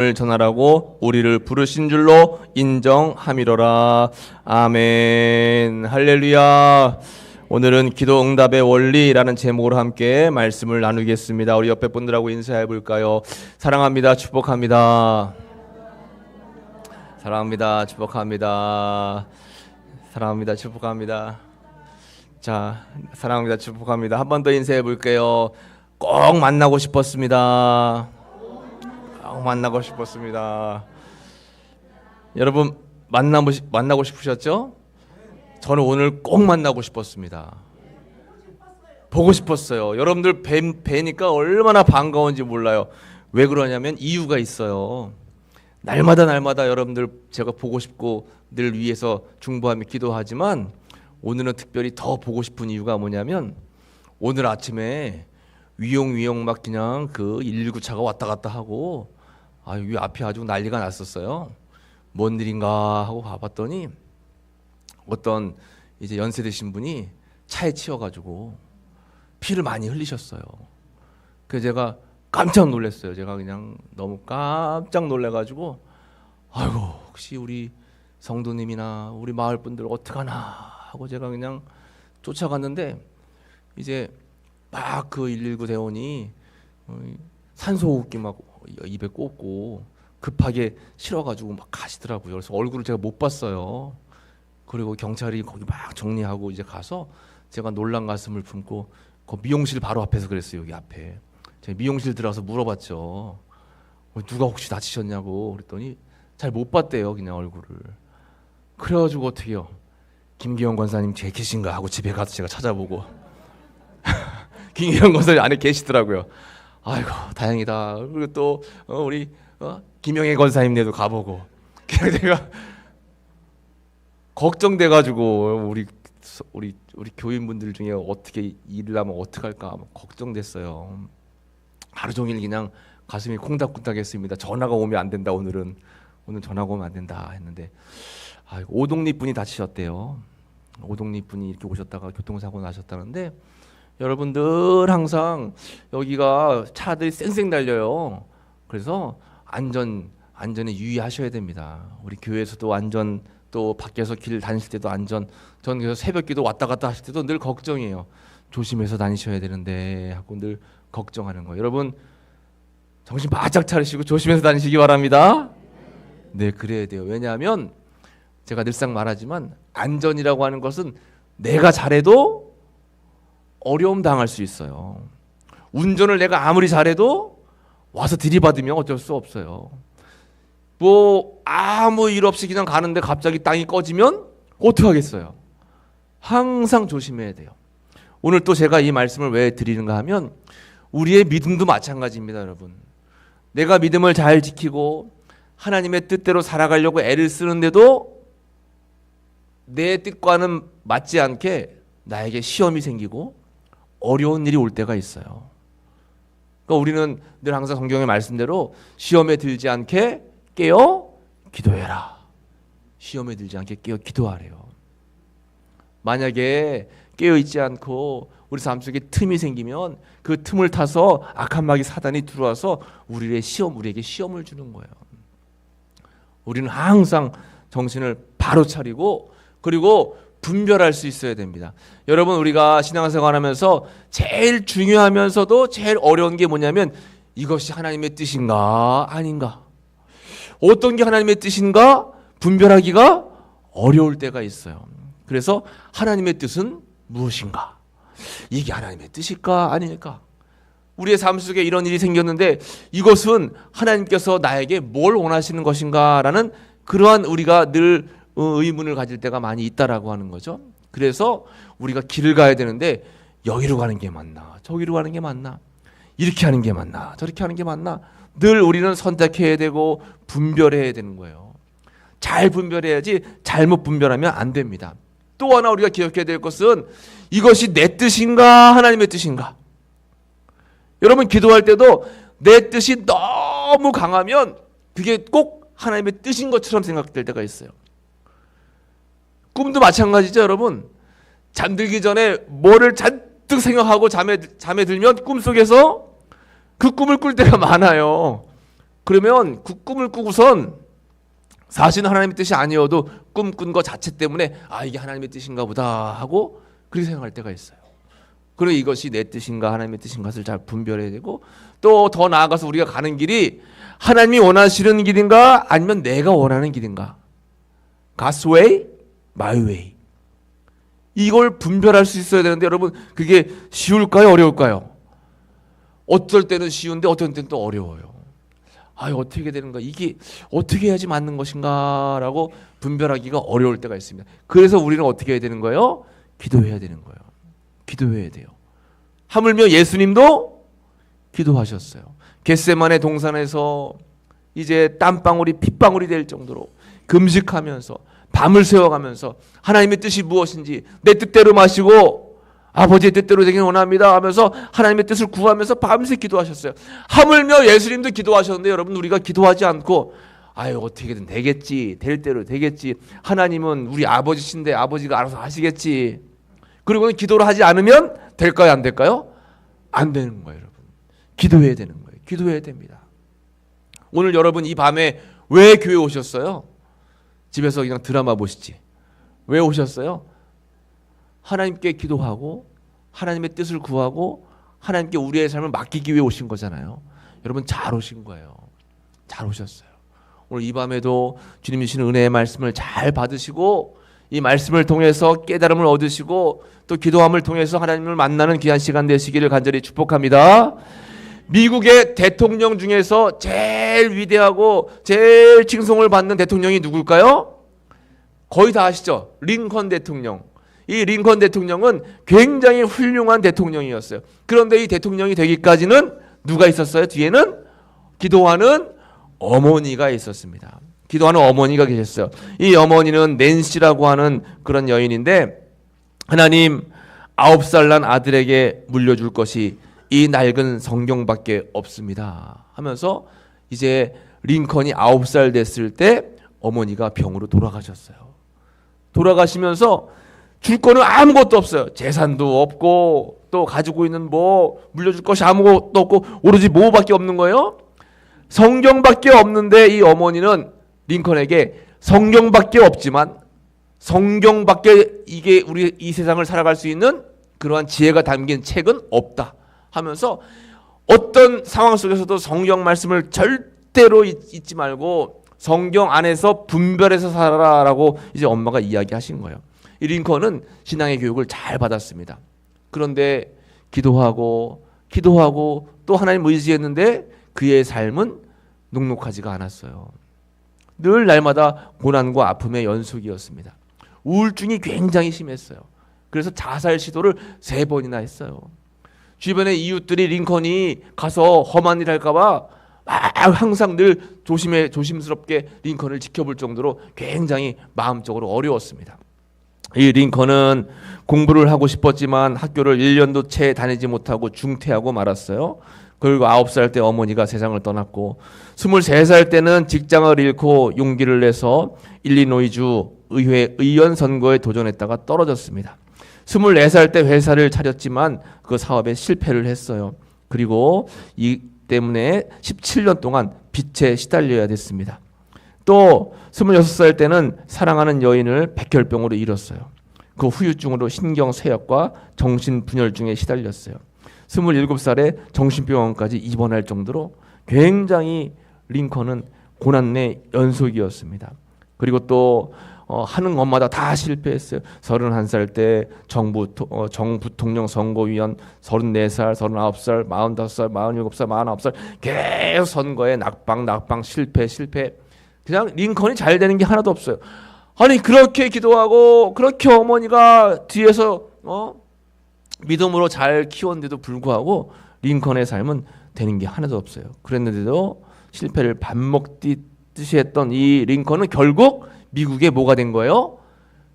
전하라고 우리를 부르신 줄로 인정함이로라. 아멘. 할렐루야. 오늘은 기도 응답의 원리라는 제목으로 함께 말씀을 나누겠습니다. 우리 옆에 분들하고 인사해 볼까요? 사랑합니다. 축복합니다. 사랑합니다. 축복합니다. 사랑합니다. 축복합니다. 자, 사랑합니다. 축복합니다. 한 번 더 인사해 볼게요. 꼭 만나고 싶었습니다. 만나고 싶었습니다. 여러분 만나고 싶으셨죠? 저는 오늘 꼭 만나고 싶었습니다. 보고 싶었어요. 여러분들 뵈니까 얼마나 반가운지 몰라요. 왜 그러냐면 이유가 있어요. 날마다 여러분들 제가 보고 싶고 늘 위해서 중보하며 기도하지만 오늘은 특별히 더 보고 싶은 이유가 뭐냐면 오늘 아침에 위용 막 그냥 그 119차가 왔다 갔다 하고 여기 앞에 아주 난리가 났었어요. 뭔 일인가 하고 가봤더니 어떤 이제 연세 드신 분이 차에 치여가지고 피를 많이 흘리셨어요. 그래서 제가 깜짝 놀랐어요. 제가 그냥 너무 깜짝 놀래가지고 아이고 혹시 우리 성도님이나 우리 마을 분들 어떡하나 하고 제가 그냥 쫓아갔는데 이제 막 그 119 대원이 산소호흡기 막 입에 꽂고 급하게 실어가지고 막 가시더라고요. 그래서 얼굴을 제가 못 봤어요. 그리고 경찰이 거기 막 정리하고 이제 가서 제가 놀란 가슴을 품고 그 미용실 바로 앞에서 그랬어요. 여기 앞에 제가 미용실 들어가서 물어봤죠. 누가 혹시 다치셨냐고 그랬더니 잘 못 봤대요. 그냥 얼굴을. 그래가지고 어떻게요? 김기영 권사님 제 계신가 하고 집에 가서 제가 찾아보고 김기영 권사님 안에 계시더라고요. 아이고 다행이다. 그리고 또 우리 김영애 권사님네도 가보고 그냥 제가 걱정돼가지고 우리 교인분들 중에 어떻게 일을 하면 어떡할까 걱정됐어요. 하루 종일 그냥 가슴이 콩닥콩닥했습니다. 전화가 오면 안 된다. 오늘 전화가 오면 안 된다 했는데 오동리 분이 다치셨대요. 오동리 분이 이렇게 오셨다가 교통사고 나셨다는데 여러분들 항상 여기가 차들이 쌩쌩 달려요. 그래서 안전에 유의하셔야 됩니다. 우리 교회에서도 안전, 또 밖에서 길 다니실 때도 안전. 저는 그래서 새벽기도 왔다 갔다 하실 때도 늘 걱정이에요. 조심해서 다니셔야 되는데 하고 늘 걱정하는 거예요. 여러분 정신 바짝 차리시고 조심해서 다니시기 바랍니다. 네, 그래야 돼요. 왜냐하면 제가 늘상 말하지만 안전이라고 하는 것은 내가 잘해도 어려움 당할 수 있어요. 운전을 내가 아무리 잘해도 와서 들이받으면 어쩔 수 없어요. 뭐 아무 일 없이 그냥 가는데 갑자기 땅이 꺼지면 어떡하겠어요. 항상 조심해야 돼요. 오늘 또 제가 이 말씀을 왜 드리는가 하면 우리의 믿음도 마찬가지입니다. 여러분 내가 믿음을 잘 지키고 하나님의 뜻대로 살아가려고 애를 쓰는데도 내 뜻과는 맞지 않게 나에게 시험이 생기고 어려운 일이 올 때가 있어요. 그러니까 우리는 늘 항상 성경의 말씀대로 시험에 들지 않게 깨어 기도해라. 시험에 들지 않게 깨어 기도하래요. 만약에 깨어 있지 않고 우리 삶 속에 틈이 생기면 그 틈을 타서 악한 마귀 사단이 들어와서 우리에게 시험을 주는 거예요. 우리는 항상 정신을 바로 차리고 그리고 분별할 수 있어야 됩니다. 여러분 우리가 신앙생활 하면서 제일 중요하면서도 제일 어려운 게 뭐냐면 이것이 하나님의 뜻인가 아닌가. 어떤 게 하나님의 뜻인가 분별하기가 어려울 때가 있어요. 그래서 하나님의 뜻은 무엇인가? 이게 하나님의 뜻일까 아닐까? 우리의 삶 속에 이런 일이 생겼는데 이것은 하나님께서 나에게 뭘 원하시는 것인가 라는 그러한 우리가 늘 의문을 가질 때가 많이 있다라고 하는 거죠. 그래서 우리가 길을 가야 되는데 여기로 가는 게 맞나 저기로 가는 게 맞나 이렇게 하는 게 맞나 저렇게 하는 게 맞나 늘 우리는 선택해야 되고 분별해야 되는 거예요. 잘 분별해야지 잘못 분별하면 안 됩니다. 또 하나 우리가 기억해야 될 것은 이것이 내 뜻인가 하나님의 뜻인가. 여러분 기도할 때도 내 뜻이 너무 강하면 그게 꼭 하나님의 뜻인 것처럼 생각될 때가 있어요. 꿈도 마찬가지죠. 여러분 잠들기 전에 뭐를 잔뜩 생각하고 잠에 들면 꿈속에서 그 꿈을 꿀 때가 많아요. 그러면 그 꿈을 꾸고선 사실은 하나님의 뜻이 아니어도 꿈꾼 것 자체 때문에 이게 하나님의 뜻인가 보다 하고 그렇게 생각할 때가 있어요. 그리고 이것이 내 뜻인가 하나님의 뜻인가를 잘 분별해야 되고, 또 더 나아가서 우리가 가는 길이 하나님이 원하시는 길인가 아니면 내가 원하는 길인가, God's way, my way, 이걸 분별할 수 있어야 되는데 여러분, 그게 쉬울까요 어려울까요? 어떨 때는 쉬운데 어떤 때는 또 어려워요. 어떻게 되는가, 이게 어떻게 해야지 맞는 것인가 라고 분별하기가 어려울 때가 있습니다. 그래서 우리는 어떻게 해야 되는 거예요? 기도해야 되는 거예요. 기도해야 돼요. 하물며 예수님도 기도하셨어요. 겟세마네 동산에서 이제 땀방울이 핏방울이 될 정도로 금식하면서 밤을 새워가면서 하나님의 뜻이 무엇인지 내 뜻대로 마시고 아버지의 뜻대로 되길 원합니다 하면서 하나님의 뜻을 구하면서 밤새 기도하셨어요. 하물며 예수님도 기도하셨는데 여러분, 우리가 기도하지 않고 어떻게든 되겠지, 될 대로 되겠지, 하나님은 우리 아버지신데 아버지가 알아서 하시겠지, 그리고는 기도를 하지 않으면 될까요 안 될까요? 안 되는 거예요. 여러분, 기도해야 되는 거예요. 기도해야 됩니다. 오늘 여러분 이 밤에 왜 교회 오셨어요? 집에서 그냥 드라마 보시지. 왜 오셨어요? 하나님께 기도하고 하나님의 뜻을 구하고 하나님께 우리의 삶을 맡기기 위해 오신 거잖아요. 여러분, 잘 오신 거예요. 잘 오셨어요. 오늘 이 밤에도 주님 주시는 은혜의 말씀을 잘 받으시고 이 말씀을 통해서 깨달음을 얻으시고 또 기도함을 통해서 하나님을 만나는 귀한 시간 되시기를 간절히 축복합니다. 미국의 대통령 중에서 제일 위대하고 제일 칭송을 받는 대통령이 누굴까요? 거의 다 아시죠? 링컨 대통령. 이 링컨 대통령은 굉장히 훌륭한 대통령이었어요. 그런데 이 대통령이 되기까지는 누가 있었어요? 뒤에는 기도하는 어머니가 있었습니다. 기도하는 어머니가 계셨어요. 이 어머니는 낸시라고 하는 그런 여인인데, 하나님 9살 난 아들에게 물려줄 것이 이 낡은 성경밖에 없습니다 하면서 이제 링컨이 9살 됐을 때 어머니가 병으로 돌아가셨어요. 돌아가시면서 줄 거는 아무것도 없어요. 재산도 없고 또 가지고 있는 물려줄 것이 아무것도 없고 오로지 뭐밖에 없는 거예요? 성경밖에 없는데 이 어머니는 링컨에게 성경밖에 없지만 성경밖에 이게 우리 이 세상을 살아갈 수 있는 그러한 지혜가 담긴 책은 없다 하면서 어떤 상황 속에서도 성경 말씀을 절대로 잊지 말고 성경 안에서 분별해서 살아라라고 이제 엄마가 이야기하신 거예요. 이 링컨은 신앙의 교육을 잘 받았습니다. 그런데 기도하고 또 하나님 의지했는데 그의 삶은 녹록하지가 않았어요. 늘 날마다 고난과 아픔의 연속이었습니다. 우울증이 굉장히 심했어요. 그래서 자살 시도를 3번이나 했어요. 주변의 이웃들이 링컨이 가서 험한 일 할까봐 항상 늘 조심스럽게 링컨을 지켜볼 정도로 굉장히 마음적으로 어려웠습니다. 이 링컨은 공부를 하고 싶었지만 학교를 1년도 채 다니지 못하고 중퇴하고 말았어요. 그리고 9살 때 어머니가 세상을 떠났고 23살 때는 직장을 잃고 용기를 내서 일리노이주 의회 의원 선거에 도전했다가 떨어졌습니다. 24살 때 회사를 차렸지만 그 사업에 실패를 했어요. 그리고 이 때문에 17년 동안 빚에 시달려야 됐습니다. 또 26살 때는 사랑하는 여인을 백혈병으로 잃었어요. 그 후유증으로 신경쇠약과 정신분열증에 시달렸어요. 27살에 정신병원까지 입원할 정도로 굉장히 링컨은 고난의 연속이었습니다. 그리고 또 하는 것마다 다 실패했어요. 31살 때 정부 부통령 선거위원, 34살, 39살, 45살, 47살, 49살 계속 선거에 낙방 실패. 그냥 링컨이 잘 되는 게 하나도 없어요. 아니 그렇게 기도하고 그렇게 어머니가 뒤에서 믿음으로 잘 키웠는데도 불구하고 링컨의 삶은 되는 게 하나도 없어요. 그랬는데도 실패를 밥 먹듯이 했던 이 링컨은 결국 미국의 뭐가 된 거예요?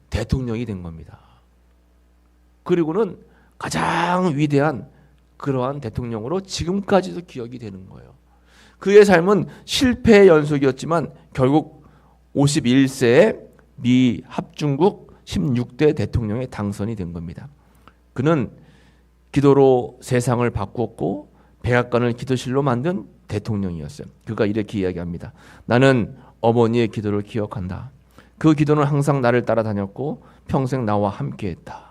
대통령이 된 겁니다. 그리고는 가장 위대한 그러한 대통령으로 지금까지도 기억이 되는 거예요. 그의 삶은 실패의 연속이었지만 결국 51세에 미 합중국 16대 대통령에 당선이 된 겁니다. 그는 기도로 세상을 바꾸었고 백악관을 기도실로 만든 대통령이었어요. 그가 이렇게 이야기합니다. 나는 어머니의 기도를 기억한다. 그 기도는 항상 나를 따라다녔고 평생 나와 함께했다.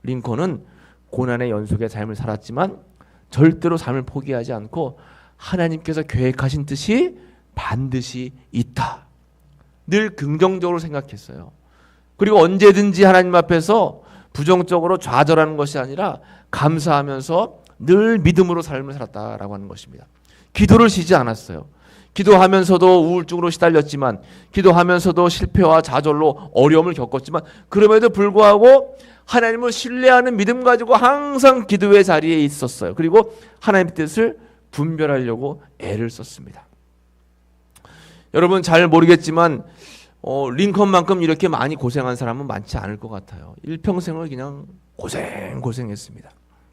링컨은 고난의 연속의 삶을 살았지만 절대로 삶을 포기하지 않고 하나님께서 계획하신 뜻이 반드시 있다. 늘 긍정적으로 생각했어요. 그리고 언제든지 하나님 앞에서 부정적으로 좌절하는 것이 아니라 감사하면서 늘 믿음으로 삶을 살았다라고 하는 것입니다. 기도를 쉬지 않았어요. 기도하면서도 우울증으로 시달렸지만, 기도하면서도 실패와 좌절로 어려움을 겪었지만, 그럼에도 불구하고 하나님을 신뢰하는 믿음 가지고 항상 기도의 자리에 있었어요. 그리고 하나님의 뜻을 분별하려고 애를 썼습니다. 여러분 잘 모르겠지만 링컨만큼 이렇게 많이 고생한 사람은 많지 않을 것 같아요. 일평생을 그냥 고생했습니다.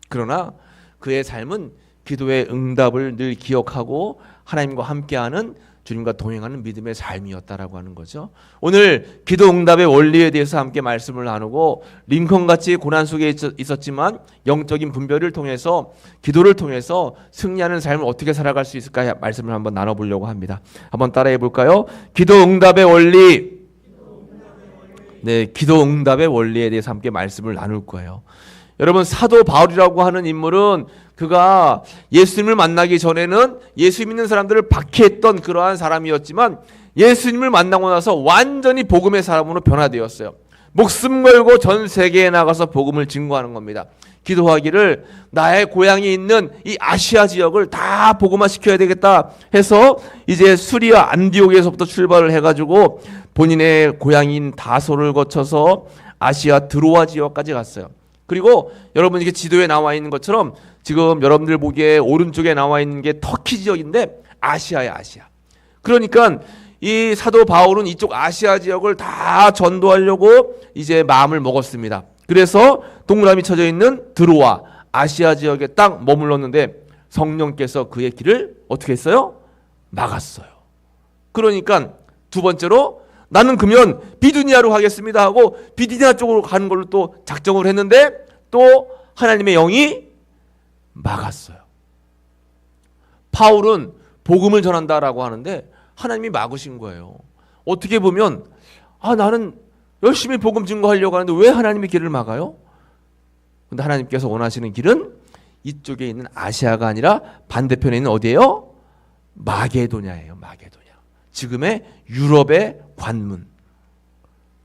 그러나 그의 삶은 기도의 응답을 늘 기억하고 하나님과 함께하는, 주님과 동행하는 믿음의 삶이었다라고 하는 거죠. 오늘 기도 응답의 원리에 대해서 함께 말씀을 나누고, 링컨같이 고난 속에 있었지만 영적인 분별을 통해서, 기도를 통해서 승리하는 삶을 어떻게 살아갈 수 있을까 말씀을 한번 나눠보려고 합니다. 한번 따라해 볼까요? 기도 응답의 원리. 네, 기도 응답의 원리에 대해서 함께 말씀을 나눌 거예요. 여러분, 사도 바울이라고 하는 인물은 그가 예수님을 만나기 전에는 예수 믿는 사람들을 박해했던 그러한 사람이었지만, 예수님을 만나고 나서 완전히 복음의 사람으로 변화되었어요. 목숨 걸고 전 세계에 나가서 복음을 증거하는 겁니다. 기도하기를 나의 고향이 있는 이 아시아 지역을 다 복음화시켜야 되겠다 해서 이제 수리아 안디옥에서부터 출발을 해가지고 본인의 고향인 다소를 거쳐서 아시아 드로아 지역까지 갔어요. 그리고 여러분 이게 지도에 나와 있는 것처럼 지금 여러분들 보기에 오른쪽에 나와 있는 게 터키 지역인데 아시아야, 아시아. 그러니까 이 사도 바울은 이쪽 아시아 지역을 다 전도하려고 이제 마음을 먹었습니다. 그래서 동그라미 쳐져 있는 드로아 아시아 지역에 딱 머물렀는데 성령께서 그의 길을 어떻게 했어요? 막았어요. 그러니까 두 번째로 나는 그러면 비두니아로 가겠습니다 하고 비두니아 쪽으로 가는 걸로 또 작정을 했는데 또 하나님의 영이 막았어요. 바울은 복음을 전한다라고 하는데 하나님이 막으신 거예요. 어떻게 보면 나는 열심히 복음 증거하려고 하는데 왜 하나님의 길을 막아요? 근데 하나님께서 원하시는 길은 이쪽에 있는 아시아가 아니라 반대편에 있는 어디예요? 마게도냐예요. 마게도냐. 지금의 유럽의 관문.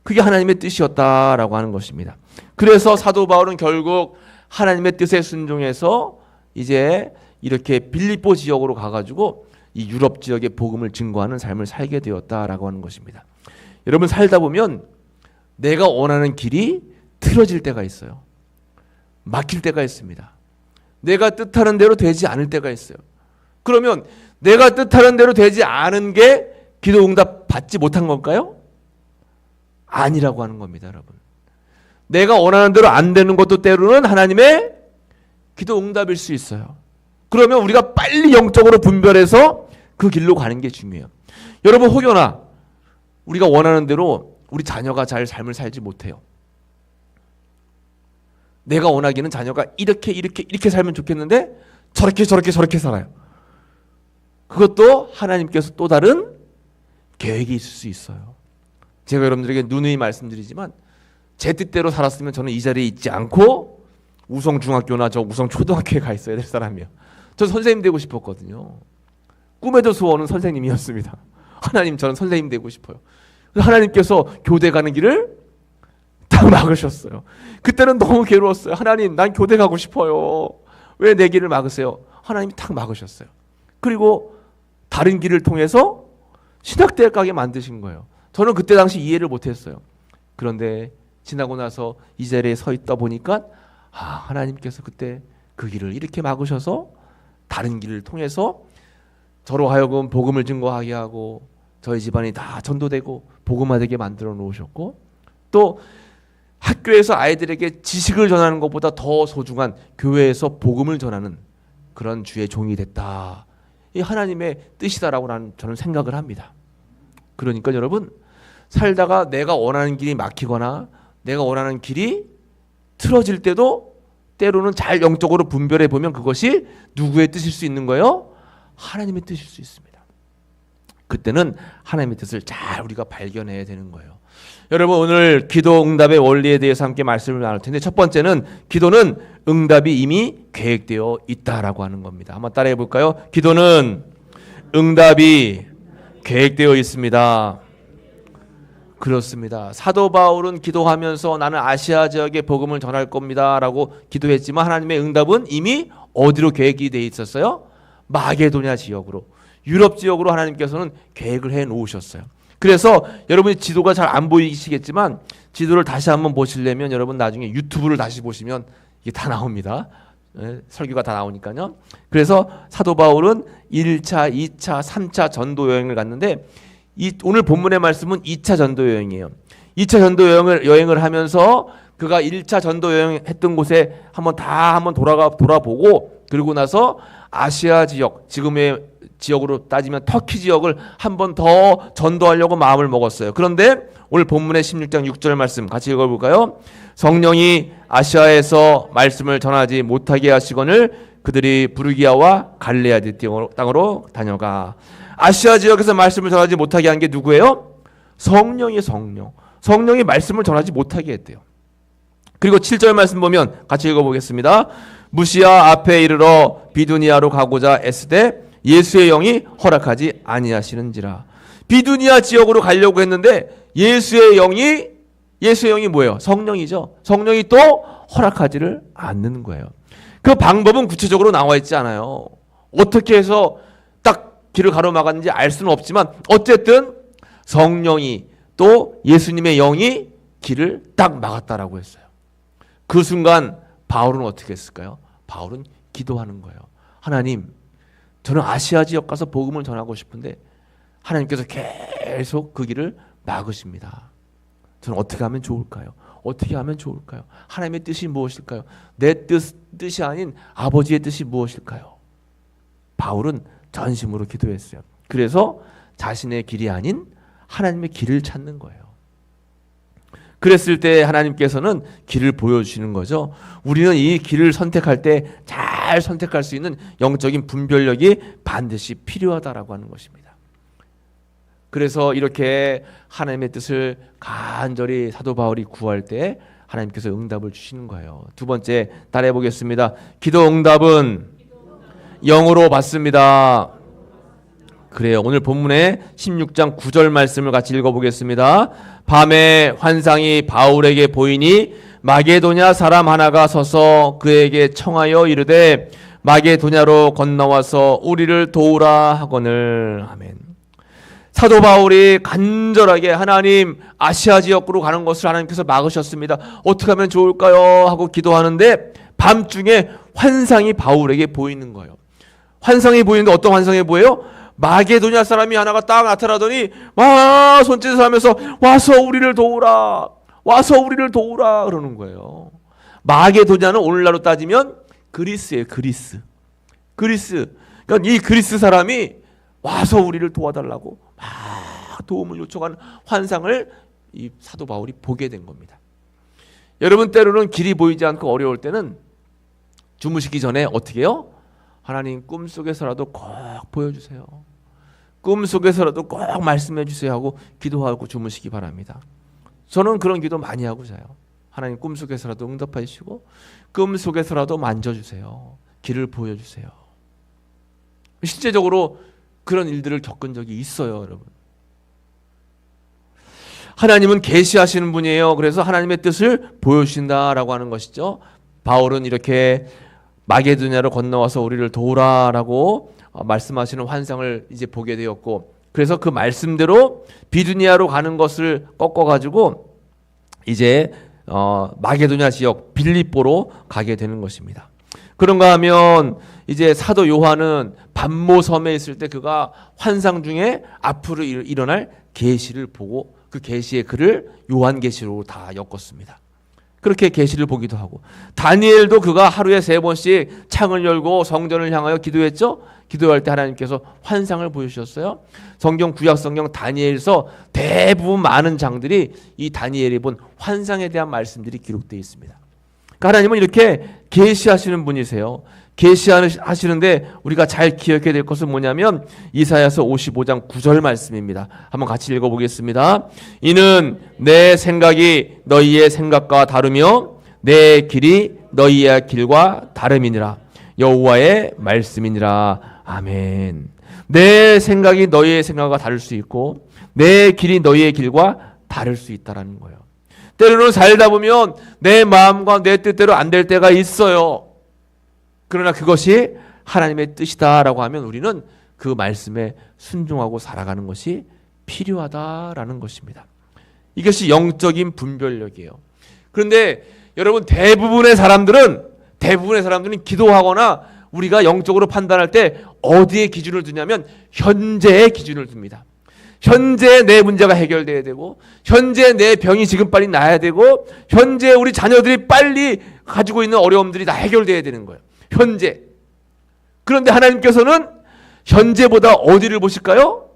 그게 하나님의 뜻이었다라고 하는 것입니다. 그래서 사도 바울은 결국 하나님의 뜻에 순종해서 이제 이렇게 빌립보 지역으로 가가지고 이 유럽 지역의 복음을 증거하는 삶을 살게 되었다라고 하는 것입니다. 여러분 살다 보면 내가 원하는 길이 틀어질 때가 있어요. 막힐 때가 있습니다. 내가 뜻하는 대로 되지 않을 때가 있어요. 그러면 내가 뜻하는 대로 되지 않은 게 기도 응답 받지 못한 걸까요? 아니라고 하는 겁니다, 여러분. 내가 원하는 대로 안 되는 것도 때로는 하나님의 기도 응답일 수 있어요. 그러면 우리가 빨리 영적으로 분별해서 그 길로 가는 게 중요해요. 여러분 혹여나 우리가 원하는 대로 우리 자녀가 잘 삶을 살지 못해요. 내가 원하기는 자녀가 이렇게 살면 좋겠는데 저렇게 살아요. 그것도 하나님께서 또 다른 계획이 있을 수 있어요. 제가 여러분들에게 누누이 말씀드리지만 제 뜻대로 살았으면 저는 이 자리에 있지 않고 우성중학교나 저 우성초등학교에 가 있어야 될 사람이에요. 저 선생님 되고 싶었거든요. 꿈에도 소원은 선생님이었습니다. 하나님 저는 선생님 되고 싶어요. 하나님께서 교대 가는 길을 딱 막으셨어요. 그때는 너무 괴로웠어요. 하나님 난 교대 가고 싶어요. 왜 내 길을 막으세요? 하나님이 딱 막으셨어요. 그리고 다른 길을 통해서 신학대학 가게 만드신 거예요. 저는 그때 당시 이해를 못했어요. 그런데 지나고 나서 이 자리에 서 있다 보니까 하나님께서 그때 그 길을 이렇게 막으셔서 다른 길을 통해서 저로 하여금 복음을 증거하게 하고 저희 집안이 다 전도되고 복음화되게 만들어 놓으셨고, 또 학교에서 아이들에게 지식을 전하는 것보다 더 소중한 교회에서 복음을 전하는 그런 주의 종이 됐다. 이 하나님의 뜻이다라고 저는 생각을 합니다. 그러니까 여러분 살다가 내가 원하는 길이 막히거나 내가 원하는 길이 틀어질 때도 때로는 잘 영적으로 분별해 보면 그것이 누구의 뜻일 수 있는 거예요? 하나님의 뜻일 수 있습니다. 그때는 하나님의 뜻을 잘 우리가 발견해야 되는 거예요. 여러분, 오늘 기도 응답의 원리에 대해서 함께 말씀을 나눌 텐데, 첫 번째는 기도는 응답이 이미 계획되어 있다라고 하는 겁니다. 한번 따라해 볼까요? 기도는 응답이 계획되어 있습니다. 그렇습니다. 사도 바울은 기도하면서 나는 아시아 지역에 복음을 전할 겁니다 라고 기도했지만, 하나님의 응답은 이미 어디로 계획이 되어 있었어요? 마게도냐 지역으로, 유럽 지역으로 하나님께서는 계획을 해 놓으셨어요. 그래서 여러분이 지도가 잘 안 보이시겠지만, 지도를 다시 한번 보시려면 여러분 나중에 유튜브를 다시 보시면 이게 다 나옵니다. 설교가 다 나오니까요. 그래서 사도 바울은 1차, 2차, 3차 전도 여행을 갔는데, 오늘 본문의 말씀은 2차 전도 여행이에요. 2차 전도 여행을 하면서 그가 1차 전도 여행했던 곳에 한번 돌아보고, 그리고 나서 아시아 지역, 지금의 지역으로 따지면 터키 지역을 한 번 더 전도하려고 마음을 먹었어요. 그런데 오늘 본문의 16장 6절 말씀 같이 읽어볼까요? 성령이 아시아에서 말씀을 전하지 못하게 하시거늘 그들이 부르기아와 갈레아 땅으로 다녀가. 아시아 지역에서 말씀을 전하지 못하게 한 게 누구예요? 성령이 성령이 말씀을 전하지 못하게 했대요. 그리고 7절 말씀 보면 같이 읽어보겠습니다. 무시아 앞에 이르러 비두니아로 가고자 애쓰되 예수의 영이 허락하지 아니하시는지라. 비두니아 지역으로 가려고 했는데 예수의 영이 뭐예요? 성령이죠. 성령이 또 허락하지를 않는 거예요. 그 방법은 구체적으로 나와 있지 않아요. 어떻게 해서 딱 길을 가로막았는지 알 수는 없지만, 어쨌든 성령이 또 예수님의 영이 길을 딱 막았다라고 했어요. 그 순간 바울은 어떻게 했을까요? 바울은 기도하는 거예요. 하나님, 저는 아시아 지역 가서 복음을 전하고 싶은데 하나님께서 계속 그 길을 막으십니다. 저는 어떻게 하면 좋을까요? 어떻게 하면 좋을까요? 하나님의 뜻이 무엇일까요? 내 뜻이 아닌 아버지의 뜻이 무엇일까요? 바울은 전심으로 기도했어요. 그래서 자신의 길이 아닌 하나님의 길을 찾는 거예요. 그랬을 때 하나님께서는 길을 보여주시는 거죠. 우리는 이 길을 선택할 때 잘 선택할 수 있는 영적인 분별력이 반드시 필요하다라고 하는 것입니다. 그래서 이렇게 하나님의 뜻을 간절히 사도 바울이 구할 때 하나님께서 응답을 주시는 거예요. 두 번째 따라해 보겠습니다. 기도 응답은 영으로 받습니다. 그래요. 오늘 본문의 16장 9절 말씀을 같이 읽어보겠습니다. 밤에 환상이 바울에게 보이니 마게도냐 사람 하나가 서서 그에게 청하여 이르되 마게도냐로 건너와서 우리를 도우라 하거늘. 아멘. 사도 바울이 간절하게 하나님, 아시아 지역으로 가는 것을 하나님께서 막으셨습니다. 어떻게 하면 좋을까요? 하고 기도하는데 밤중에 환상이 바울에게 보이는 거예요. 환상이 보이는데 어떤 환상이 보여요? 마게도냐 사람이 하나가 딱 나타나더니 와 손짓을 하면서 와서 우리를 도우라, 와서 우리를 도우라 그러는 거예요. 마게도냐는 오늘날로 따지면 그리스예요. 그리스. 그러니까 이 그리스 사람이 와서 우리를 도와달라고 막 도움을 요청하는 환상을 이 사도 바울이 보게 된 겁니다. 여러분, 때로는 길이 보이지 않고 어려울 때는 주무시기 전에 어떻게 해요? 하나님, 꿈속에서라도 꼭 보여주세요. 꿈속에서라도 꼭 말씀해 주세요 하고 기도하고 주무시기 바랍니다. 저는 그런 기도 많이 하고 자요. 하나님, 꿈속에서라도 응답하시고 꿈속에서라도 만져주세요. 길을 보여주세요. 실제적으로 그런 일들을 겪은 적이 있어요, 여러분. 하나님은 계시하시는 분이에요. 그래서 하나님의 뜻을 보여주신다라고 하는 것이죠. 바울은 이렇게 마게도냐로 건너와서 우리를 도우라라고 말씀하시는 환상을 이제 보게 되었고, 그래서 그 말씀대로 비두니아로 가는 것을 꺾어가지고 이제 마게도냐 지역 빌립보로 가게 되는 것입니다. 그런가 하면 이제 사도 요한은 반모섬에 있을 때 그가 환상 중에 앞으로 일어날 계시를 보고 그 계시의 글을 요한계시록으로 다 엮었습니다. 그렇게 계시를 보기도 하고, 다니엘도 그가 하루에 3번씩 창을 열고 성전을 향하여 기도했죠. 기도할 때 하나님께서 환상을 보여주셨어요. 성경, 구약 성경 다니엘서 대부분 많은 장들이 이 다니엘이 본 환상에 대한 말씀들이 기록되어 있습니다. 그러니까 하나님은 이렇게 계시하시는 분이세요. 계시하시는데 우리가 잘 기억해야 될 것은 뭐냐면 이사야서 55장 9절 말씀입니다. 한번 같이 읽어보겠습니다. 이는 내 생각이 너희의 생각과 다르며 내 길이 너희의 길과 다름이니라. 여호와의 말씀이니라. 아멘. 내 생각이 너희의 생각과 다를 수 있고 내 길이 너희의 길과 다를 수 있다라는 거예요. 때로는 살다 보면 내 마음과 내 뜻대로 안 될 때가 있어요. 그러나 그것이 하나님의 뜻이다라고 하면 우리는 그 말씀에 순종하고 살아가는 것이 필요하다라는 것입니다. 이것이 영적인 분별력이에요. 그런데 여러분 대부분의 사람들은 기도하거나 우리가 영적으로 판단할 때 어디에 기준을 두냐면 현재의 기준을 둡니다. 현재 내 문제가 해결돼야 되고 현재 내 병이 지금 빨리 나아야 되고 현재 우리 자녀들이 빨리 가지고 있는 어려움들이 다 해결돼야 되는 거예요. 현재. 그런데 하나님께서는 현재보다 어디를 보실까요?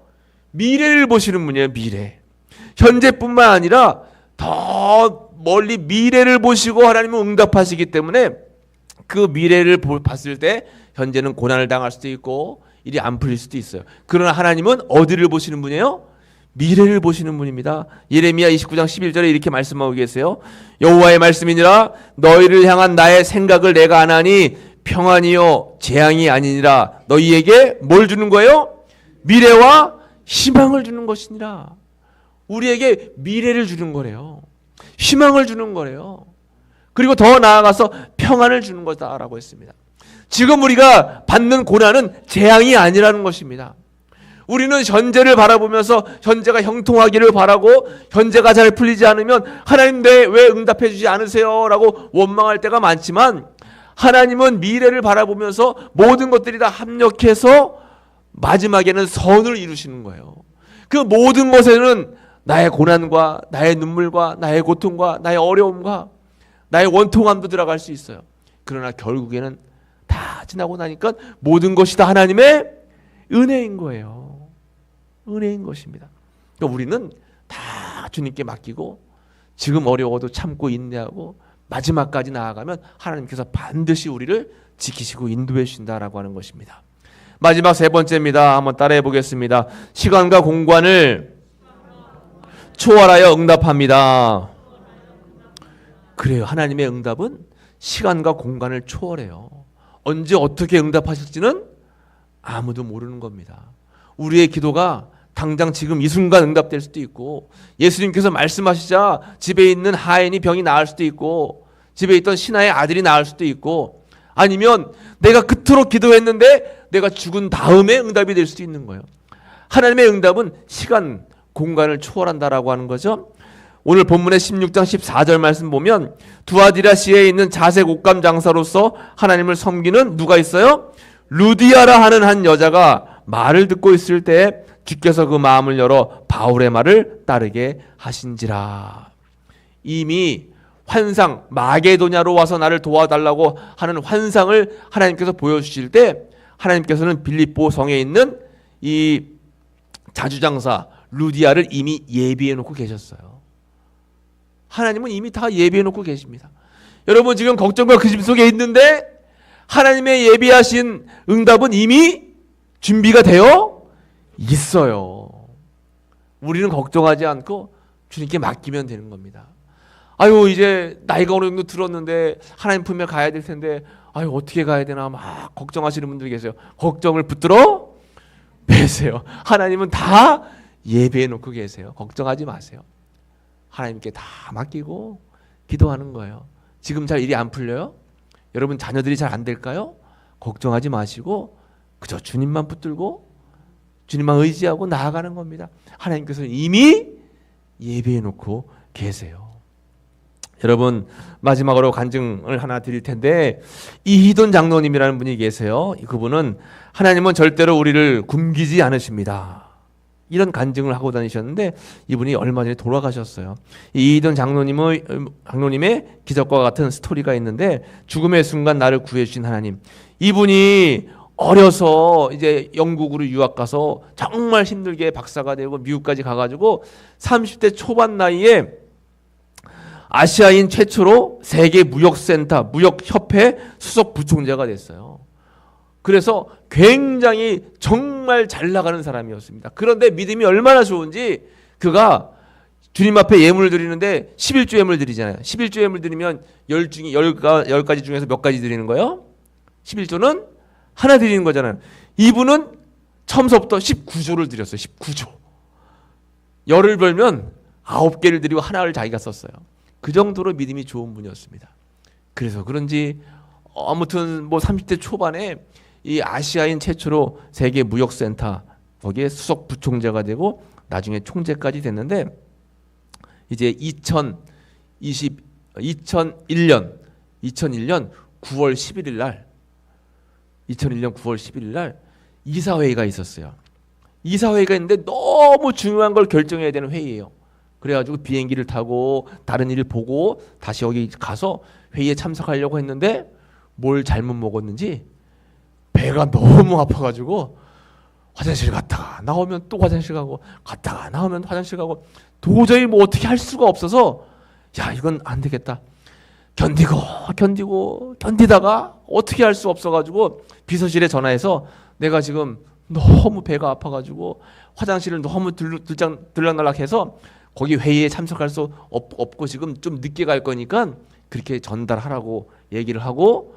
미래를 보시는 분이에요. 미래. 현재뿐만 아니라 더 멀리 미래를 보시고 하나님은 응답하시기 때문에 그 미래를 봤을 때 현재는 고난을 당할 수도 있고 일이 안 풀릴 수도 있어요. 그러나 하나님은 어디를 보시는 분이에요? 미래를 보시는 분입니다. 예레미야 29장 11절에 이렇게 말씀하고 계세요. 여호와의 말씀이니라 너희를 향한 나의 생각을 내가 아나니 평안이요 재앙이 아니니라. 너희에게 뭘 주는 거예요? 미래와 희망을 주는 것이니라. 우리에게 미래를 주는 거래요. 희망을 주는 거래요. 그리고 더 나아가서 평안을 주는 거다라고 했습니다. 지금 우리가 받는 고난은 재앙이 아니라는 것입니다. 우리는 현재를 바라보면서 현재가 형통하기를 바라고 현재가 잘 풀리지 않으면 하나님 왜 응답해 주지 않으세요? 라고 원망할 때가 많지만 하나님은 미래를 바라보면서 모든 것들이 다 합력해서 마지막에는 선을 이루시는 거예요. 그 모든 것에는 나의 고난과 나의 눈물과 나의 고통과 나의 어려움과 나의 원통함도 들어갈 수 있어요. 그러나 결국에는 다 지나고 나니까 모든 것이 다 하나님의 은혜인 거예요. 은혜인 것입니다. 그러니까 우리는 다 주님께 맡기고 지금 어려워도 참고 인내하고 마지막까지 나아가면 하나님께서 반드시 우리를 지키시고 인도해 주신다라고 하는 것입니다. 마지막 세 번째입니다. 한번 따라해 보겠습니다. 시간과 공간을 초월하여 응답합니다. 그래요. 하나님의 응답은 시간과 공간을 초월해요. 언제 어떻게 응답하실지는 아무도 모르는 겁니다. 우리의 기도가 당장 지금 이 순간 응답될 수도 있고 예수님께서 말씀하시자 집에 있는 하인이 병이 나을 수도 있고 집에 있던 신하의 아들이 나을 수도 있고 아니면 내가 그토록 기도했는데 내가 죽은 다음에 응답이 될 수도 있는 거예요. 하나님의 응답은 시간, 공간을 초월한다라고 하는 거죠. 오늘 본문의 16장 14절 말씀 보면 두아디라시에 있는 자색 옷감 장사로서 하나님을 섬기는 누가 있어요? 루디아라 하는 한 여자가 말을 듣고 있을 때 주께서 그 마음을 열어 바울의 말을 따르게 하신지라. 이미 환상, 마게도냐로 와서 나를 도와달라고 하는 환상을 하나님께서 보여주실 때 하나님께서는 빌립보 성에 있는 이 자주장사 루디아를 이미 예비해 놓고 계셨어요. 하나님은 이미 다 예비해 놓고 계십니다. 여러분 지금 걱정과 근심 속에 있는데 하나님의 예비하신 응답은 이미 준비가 되어 있어요. 우리는 걱정하지 않고 주님께 맡기면 되는 겁니다. 아유 이제 나이가 어느 정도 들었는데 하나님 품에 가야 될 텐데 아유 어떻게 가야 되나 막 걱정하시는 분들이 계세요. 걱정을 붙들어 매세요. 하나님은 다 예배해 놓고 계세요. 걱정하지 마세요. 하나님께 다 맡기고 기도하는 거예요. 지금 잘 일이 안 풀려요? 여러분 자녀들이 잘 안 될까요? 걱정하지 마시고 그저 주님만 붙들고 주님만 의지하고 나아가는 겁니다. 하나님께서는 이미 예배해 놓고 계세요. 여러분 마지막으로 간증을 하나 드릴 텐데 이희돈 장로님이라는 분이 계세요. 그분은 하나님은 절대로 우리를 굶기지 않으십니다. 이런 간증을 하고 다니셨는데 이분이 얼마 전에 돌아가셨어요. 이희돈 장로님의 기적과 같은 스토리가 있는데 죽음의 순간 나를 구해주신 하나님. 이분이 어려서 이제 영국으로 유학 가서 정말 힘들게 박사가 되고 미국까지 가가지고 30대 초반 나이에 아시아인 최초로 세계 무역센터, 무역협회 수석 부총재가 됐어요. 그래서 굉장히 정말 잘 나가는 사람이었습니다. 그런데 믿음이 얼마나 좋은지 그가 주님 앞에 예물을 드리는데 11조 예물 드리잖아요. 11조 예물 드리면 10가지 중에서 몇 가지 드리는 거예요? 11조는 하나 드리는 거잖아요. 이분은 처음서부터 19조를 드렸어요. 19조. 열을 벌면 9개를 드리고 하나를 자기가 썼어요. 그 정도로 믿음이 좋은 분이었습니다. 그래서 그런지 아무튼 뭐 30대 초반에 이 아시아인 최초로 세계 무역센터 거기에 수석 부총재가 되고 나중에 총재까지 됐는데 이제 2001년 9월 11일 날 2001년 9월 11일 날 이사회의가 있었어요. 이사회의가 있는데 너무 중요한 걸 결정해야 되는 회의예요. 그래가지고 비행기를 타고 다른 일을 보고 다시 여기 가서 회의에 참석하려고 했는데 뭘 잘못 먹었는지 배가 너무 아파가지고 화장실 갔다가 나오면 또 화장실 가고 갔다가 나오면 화장실 가고 도저히 뭐 어떻게 할 수가 없어서 야 이건 안 되겠다. 견디다가 어떻게 할 수 없어가지고 비서실에 전화해서 내가 지금 너무 배가 아파가지고 화장실을 너무 들락날락해서 거기 회의에 참석할 수 없고 지금 좀 늦게 갈 거니까 그렇게 전달하라고 얘기를 하고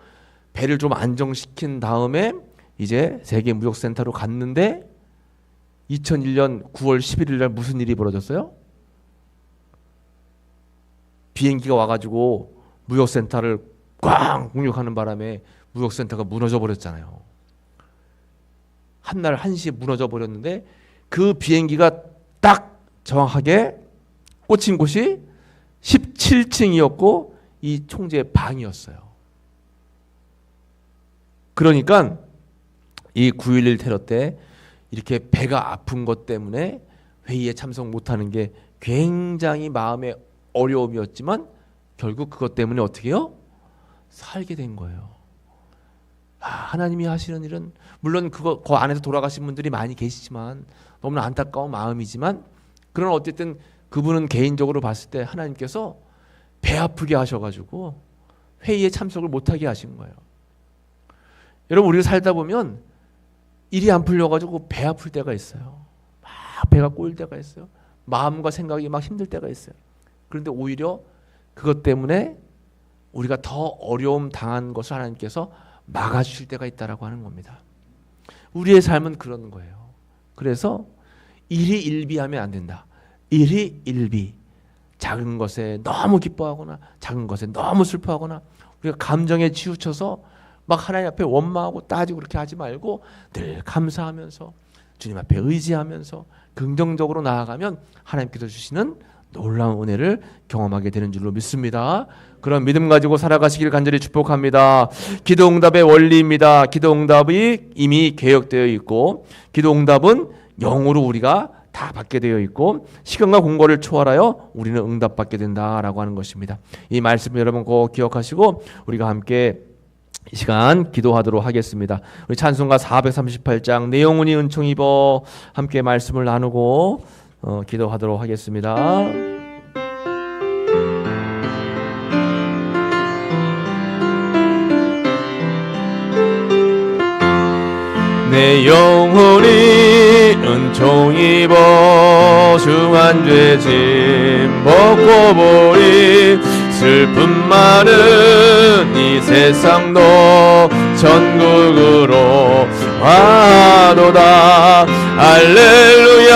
배를 좀 안정시킨 다음에 이제 세계무역센터로 갔는데 2001년 9월 11일 날 무슨 일이 벌어졌어요? 비행기가 와가지고 무역센터를 꽝 공격하는 바람에 무역센터가 무너져 버렸잖아요. 한날 1시에 무너져 버렸는데 그 비행기가 딱 정확하게 꽂힌 곳이 17층이었고 이 총재의 방이었어요. 그러니까 이 9.11 테러 때 이렇게 배가 아픈 것 때문에 회의에 참석 못하는 게 굉장히 마음의 어려움이었지만 결국 그것 때문에 어떻게 해요? 살게 된 거예요. 하나님이 하시는 일은 물론 그 안에서 돌아가신 분들이 많이 계시지만 너무나 안타까운 마음이지만 그러나 어쨌든 그분은 개인적으로 봤을 때 하나님께서 배 아프게 하셔가지고 회의에 참석을 못하게 하신 거예요. 여러분 우리가 살다 보면 일이 안 풀려가지고 배 아플 때가 있어요. 막 배가 꼬일 때가 있어요. 마음과 생각이 막 힘들 때가 있어요. 그런데 오히려 그것 때문에 우리가 더 어려움 당한 것을 하나님께서 막아주실 때가 있다라고 하는 겁니다. 우리의 삶은 그런 거예요. 그래서 일이 일비하면 안 된다. 일이 일비. 작은 것에 너무 기뻐하거나 작은 것에 너무 슬퍼하거나 우리가 감정에 치우쳐서 막 하나님 앞에 원망하고 따지고 그렇게 하지 말고 늘 감사하면서 주님 앞에 의지하면서 긍정적으로 나아가면 하나님께서 주시는 놀라운 은혜를 경험하게 되는 줄로 믿습니다. 그런 믿음 가지고 살아가시길 간절히 축복합니다. 기도응답의 원리입니다. 기도응답이 이미 계획되어 있고 기도응답은 영으로 우리가 다 받게 되어 있고 시간과 공고를 초월하여 우리는 응답받게 된다라고 하는 것입니다. 이 말씀을 여러분 꼭 기억하시고 우리가 함께 이 시간 기도하도록 하겠습니다. 우리 찬송가 438장 내용은이 은총 입어 함께 말씀을 나누고 기도하도록 하겠습니다. 내 영혼이 은총 입어 중한 죄짐 벗고 보리 슬픔 많은 이 세상도 천국으로 와도다. 할렐루야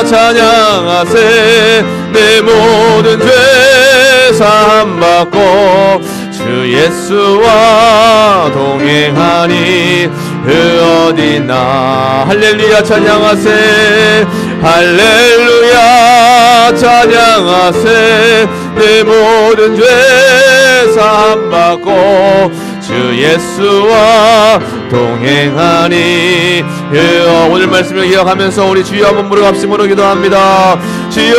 찬양하세. 내 모든 죄 사함 받고 주 예수와 동행하니 그 어디나. 할렐루야 찬양하세. 할렐루야 찬양하세. 내 모든 죄 사함 받고 주 예수와 동행하니. 오늘 말씀을 기억하면서 우리 주여 한번 부르갑심으로 기도합니다. 주여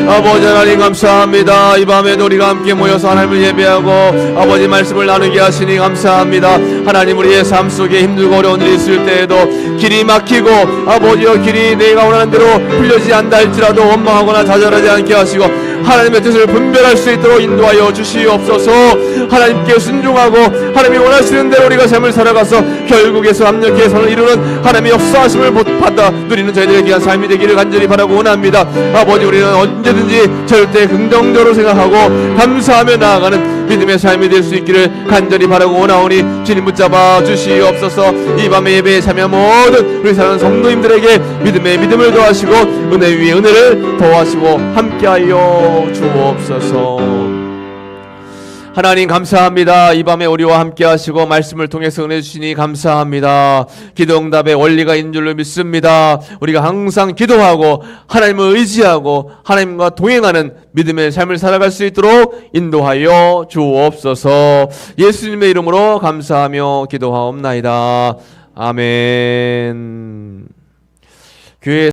아버지 하나님 감사합니다. 이 밤에도 우리가 함께 모여서 하나님을 예배하고 아버지 말씀을 나누게 하시니 감사합니다. 하나님 우리의 삶 속에 힘들고 어려운 일이 있을 때에도 길이 막히고 아버지여 길이 내가 원하는 대로 풀려지지 않다 할지라도 원망하거나 좌절하지 않게 하시고 하나님의 뜻을 분별할 수 있도록 인도하여 주시옵소서. 하나님께 순종하고 하나님이 원하시는 대로 우리가 삶을 살아가서 결국에서 합력의 선을 이루는 하나님의 역사하심을 받아 누리는 저희들의 귀한 삶이 되기를 간절히 바라고 원합니다. 아버지, 우리는 언제든지 절대 긍정적으로 생각하고 감사하며 나아가는 믿음의 삶이 될 수 있기를 간절히 바라고 원하오니 주님 붙잡아 주시옵소서. 이 밤에 예배에 참여 모든 우리 사랑하는 성도님들에게 믿음에 믿음을 더하시고 은혜 위에 은혜를 더하시고 함께하여 주옵소서. 하나님 감사합니다. 이 밤에 우리와 함께 하시고 말씀을 통해서 은혜 주시니 감사합니다. 기도응답의 원리가 있는 줄로 믿습니다. 우리가 항상 기도하고 하나님을 의지하고 하나님과 동행하는 믿음의 삶을 살아갈 수 있도록 인도하여 주옵소서. 예수님의 이름으로 감사하며 기도하옵나이다. 아멘. 교회